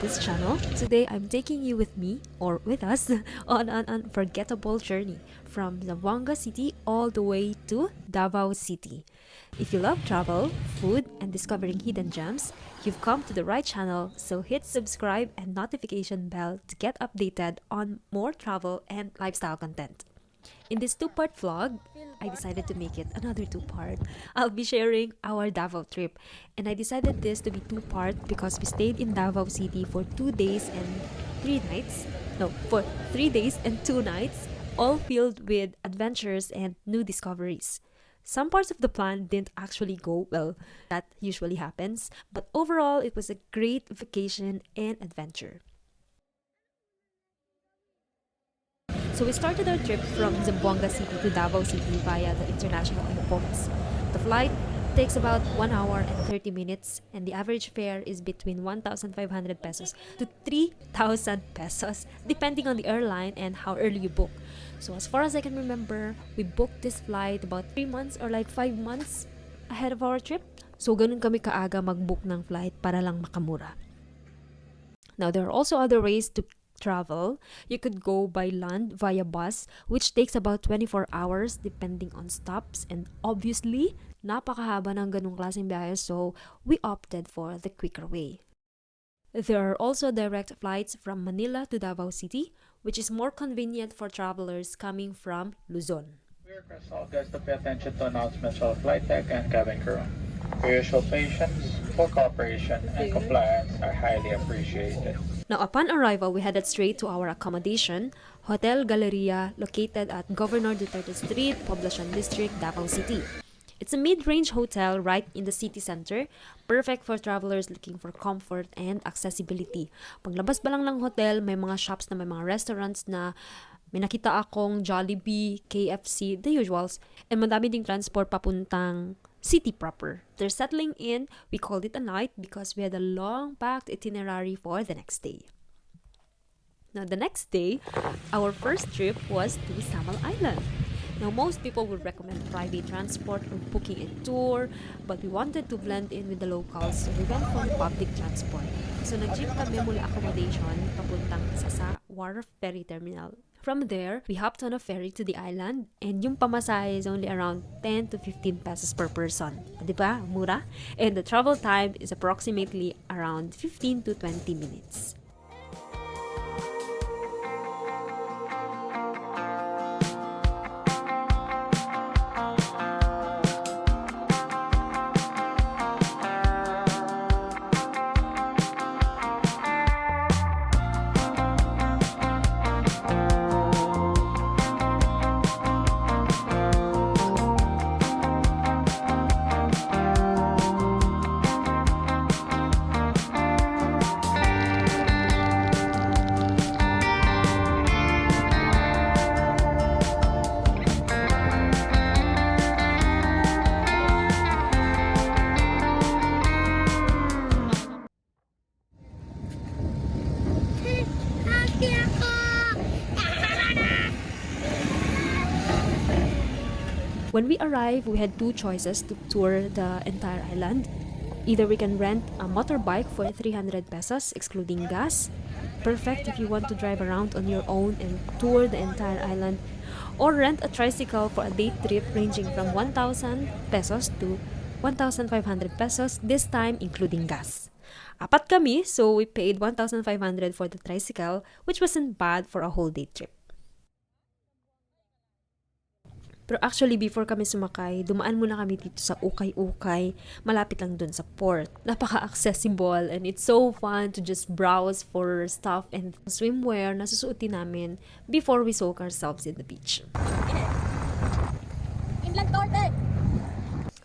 this channel. Today I'm taking you with me, or with us, on an unforgettable journey from Zamboanga City all the way to Davao City. If you love travel, food, and discovering hidden gems, you've come to the right channel, so hit subscribe and notification bell to get updated on more travel and lifestyle content. In this two-part vlog, I decided to make it another two-part. I'll be sharing our Davao trip. And I decided this to be two-part because we stayed in Davao City for 2 days and 3 nights. No, for 3 days and 2 nights, all filled with adventures and new discoveries. Some parts of the plan didn't actually go well. That usually happens. But overall, it was a great vacation and adventure. So we started our trip from Zamboanga City to Davao City via the international airports. The flight takes about 1 hour and 30 minutes and the average fare is between 1,500 pesos to 3,000 pesos depending on the airline and how early you book. So as far as I can remember, we booked this flight about 3 months or like 5 months ahead of our trip. So ganun kami kaaga mag-book ng flight para lang makamura. Now there are also other ways to travel. You could go by land via bus, which takes about 24 hours depending on stops, and obviously napakahaba ng ganung klaseng biyahe, so we opted for the quicker way. There are also direct flights from Manila to Davao City, which is more convenient for travelers coming from Luzon. We request all guests to pay attention to announcements of flight deck and cabin crew. Your usual patience, full cooperation, and compliance are highly appreciated. Now, upon arrival, we headed straight to our accommodation, Hotel Galleria, located at Governor Duterte Street, Poblacion District, Davao City. It's a mid-range hotel right in the city center, perfect for travelers looking for comfort and accessibility. Paglabas ba lang ng hotel, may mga shops na may mga restaurants na may nakita akong Jollibee, KFC, the usuals, and madami ding transport papuntang city proper. They're settling in. We called it a night because we had a long packed itinerary for the next day. Now the next day, our first trip was to Samal Island. Now most people would recommend private transport or booking a tour, but we wanted to blend in with the locals, so we went for public transport. So nag-jeep kami mula accommodation papuntang sa Wharf Ferry Terminal. From there, we hopped on a ferry to the island, and yung pamasahe is only around 10 to 15 pesos per person. Diba? Mura? And the travel time is approximately around 15 to 20 minutes. When we arrived, we had 2 choices to tour the entire island. Either we can rent a motorbike for 300 pesos, excluding gas. Perfect if you want to drive around on your own and tour the entire island. Or rent a tricycle for a day trip ranging from 1,000 pesos to 1,500 pesos, this time including gas. Apat kami, so we paid 1,500 for the tricycle, which wasn't bad for a whole day trip. Pero actually, before kami sumakay, dumaan muna kami dito sa Ukay-Ukay, malapit lang dun sa port. Napaka-accessible and it's so fun to just browse for stuff and swimwear na susuotin namin before we soak ourselves in the beach.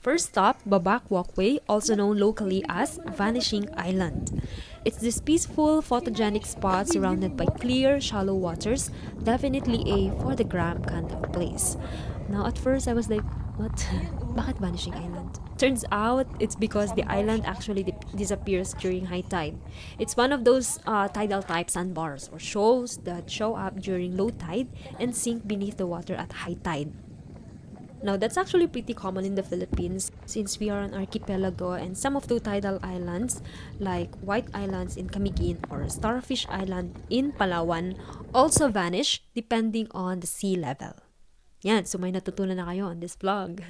First stop, Babak Walkway, also known locally as Vanishing Island. It's this peaceful, photogenic spot surrounded by clear, shallow waters, definitely a for-the-gram kind of place. Now, at first, I was like, what? Bakit Vanishing Island? Turns out, it's because the island actually disappears during high tide. It's one of those tidal type sandbars or shoals that show up during low tide and sink beneath the water at high tide. Now, that's actually pretty common in the Philippines since we are an archipelago, and some of the tidal islands like White Islands in Camiguin or Starfish Island in Palawan also vanish depending on the sea level. Yan, so may natutunan na kayo on this vlog.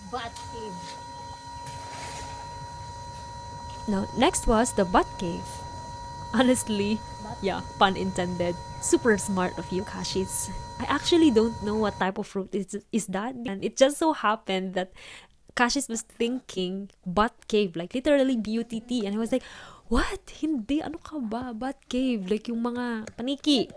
Bat cave. Now, next was the butt cave. Honestly, yeah, pun intended. Super smart of you, Kashis. I actually don't know what type of fruit is that, and it just so happened that Kashis was thinking butt cave, like literally BUTT, and I was like, what? Hindi, ano ka ba? Butt cave, like yung mga paniki.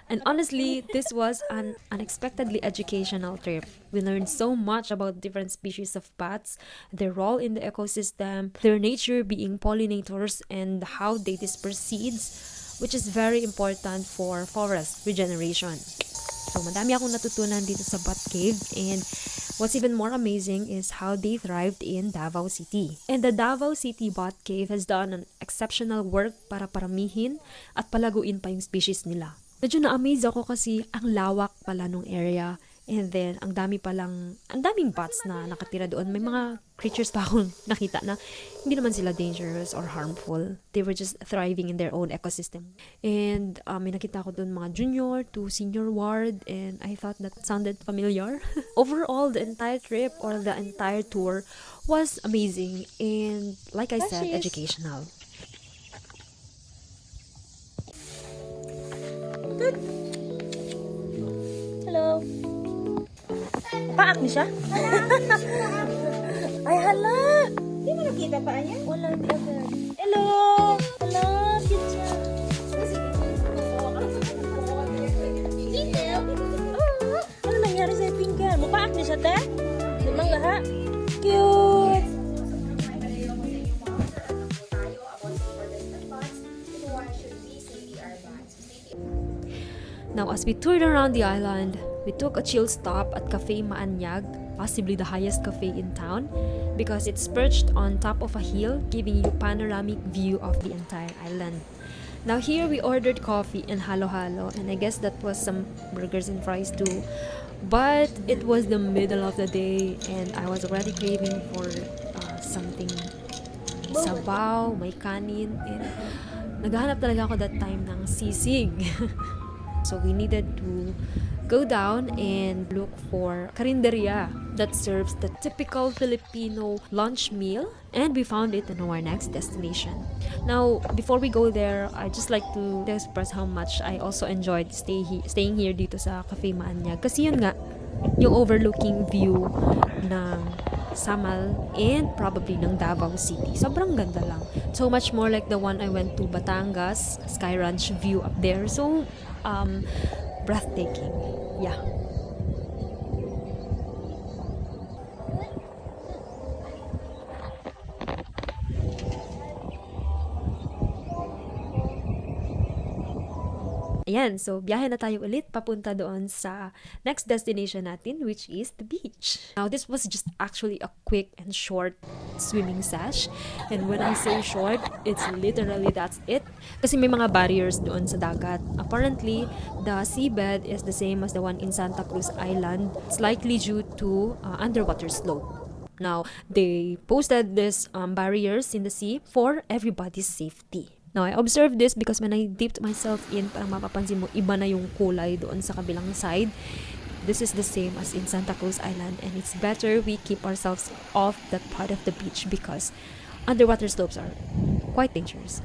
And honestly, this was an unexpectedly educational trip. We learned so much about different species of bats, their role in the ecosystem, their nature being pollinators, and how they disperse seeds, which is very important for forest regeneration. So, madami akong natutunan dito sa Bat Cave, and what's even more amazing is how they thrived in Davao City. And the Davao City Bat Cave has done an exceptional work para paramihin at palaguin pa yung species nila. Medyo na-amaze ako kasi ang lawak pala nung area, and then ang daming bats na nakatira doon. May mga creatures pa akong nakita na hindi naman sila dangerous or harmful. They were just thriving in their own ecosystem. And may nakita ko doon mga junior to senior ward, and I thought that sounded familiar. Overall, the entire trip or the entire tour was amazing and, like I said, educational. Good. Hello. Paak ni siya? Ay, hala. Hindi mo nakita pa niya? Wala, hindi agad. Hello. Hala, cute siya. Ano nangyari sa'yo, Pinka? Mupaak ni siya, te? Di mangga, ha? Cute. Now, as we toured around the island, we took a chill stop at Cafe Maañag, possibly the highest cafe in town, because it's perched on top of a hill, giving you panoramic view of the entire island. Now, here we ordered coffee and halo-halo, and I guess that was some burgers and fries too. But it was the middle of the day, and I was already craving for something sabaw, may kanin, and naghahanap talaga ako that time ng sisig. So we needed to go down and look for karinderya that serves the typical Filipino lunch meal, and we found it in our next destination. Now, before we go there, I just like to express how much I also enjoyed staying here dito sa Cafe Maañag. Kasi yun nga, yung overlooking view ng Samal and probably ng Davao City. Sobrang ganda lang. So much more like the one I went to Batangas, Sky Ranch view up there. So, breathtaking. Yeah. Ayan, so biyahe na tayo ulit papunta doon sa next destination natin, which is the beach. Now, this was just actually a quick and short swimming sesh. And when I say short, it's literally that's it. Kasi may mga barriers doon sa dagat. Apparently, the seabed is the same as the one in Santa Cruz Island. It's likely due to underwater slope. Now, they posted these barriers in the sea for everybody's safety. Now, I observed this because when I dipped myself in, parang mapapansin mo, iba na yung kulay doon sa kabilang side. This is the same as in Santa Cruz Island, and it's better we keep ourselves off that part of the beach because underwater slopes are quite dangerous.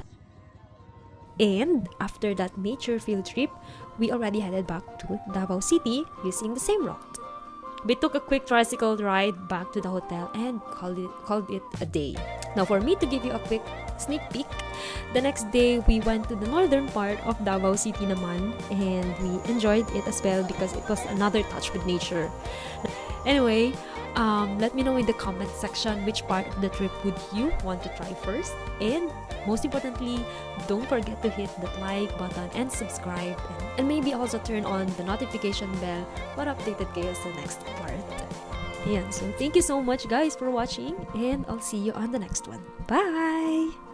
And after that nature field trip, we already headed back to Davao City using the same route. We took a quick tricycle ride back to the hotel and called it a day. Now for me to give you a quick sneak peek, the next day we went to the northern part of Davao City naman, and we enjoyed it as well because it was another touch with nature. Anyway, let me know in the comment section which part of the trip would you want to try first, and most importantly, don't forget to hit that like button and subscribe, and maybe also turn on the notification bell para updated kayo sa next part. Ayan, so thank you so much guys for watching, and I'll see you on the next one. Bye!